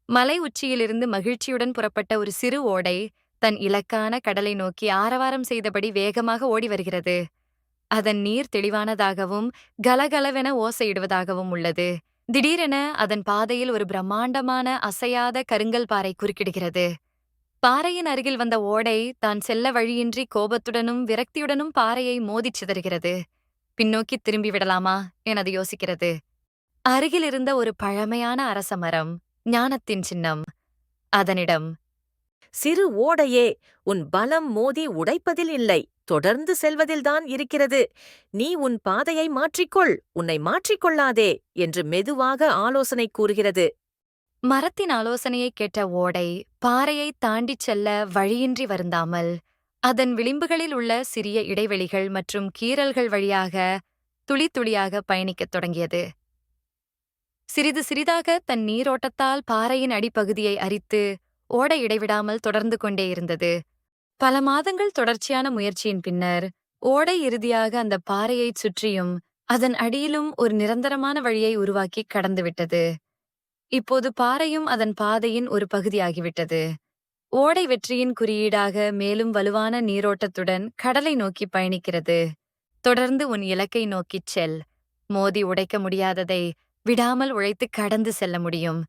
மலை உச்சியிலிருந்து மகிழ்ச்சியுடன் புறப்பட்ட ஒரு சிறு ஓடை தன் இலக்கான கடலை நோக்கி ஆரவாரம் செய்தபடி வேகமாக ஓடி வருகிறது. அதன் நீர் தெளிவானதாகவும் கலகலவென ஓசையிடுவதாகவும் உள்ளது. திடீரென அதன் பாதையில் ஒரு பிரம்மாண்டமான அசையாத கருங்கல் பாறை குறுக்கிடுகிறது. பாறையின் அருகில் வந்த ஓடை தான் செல்ல வழியின்றி கோபத்துடனும் விரக்தியுடனும் பாறையை மோதிச் சிதறுகிறது. பின்னோக்கி திரும்பி விடலாமா என அது யோசிக்கிறது. அருகில் இருந்த ஒரு பழமையான அரச மரம், ஞானத்தின் சின்னம், அதனிடம், சிறு ஓடையே, உன் பலம் மோதி உடைப்பதில் இல்லை, தொடர்ந்து செல்வதில்தான் இருக்கிறது. நீ உன் பாதையை மாற்றிக்கொள், உன்னை மாற்றிக்கொள்ளாதே என்று மெதுவாக ஆலோசனை கூறுகிறது. மரத்தின் ஆலோசனையைக் கேட்ட ஓடை பாறையைத் தாண்டிச் செல்ல வழியின்றி வருந்தாமல் அதன் விளிம்புகளில் உள்ள சிறிய இடைவெளிகள் மற்றும் கீறல்கள் வழியாக துளி துளியாக பயணிக்கத் தொடங்கியது. சிறிது சிறிதாக தன் நீரோட்டத்தால் பாறையின் அடிப்பகுதியை அரித்து ஓடை இடைவிடாமல் தொடர்ந்து கொண்டே இருந்தது. பல மாதங்கள் தொடர்ச்சியான முயற்சியின் பின்னர் ஓடை இறுதியாக அந்த பாறையைச் சுற்றியும் அதன் அடியிலும் ஒரு நிரந்தரமான வழியை உருவாக்கி கடந்துவிட்டது. இப்போது பாறையும் அதன் பாதையின் ஒரு பகுதியாகிவிட்டது. ஓடை வெற்றியின் குறியீடாக மேலும் வலுவான நீரோட்டத்துடன் கடலை நோக்கி பயணிக்கிறது. தொடர்ந்து உன் இலக்கை நோக்கிச் செல். மோதி உடைக்க முடியாததை விடாமல் உழைத்து கடந்து செல்ல முடியும்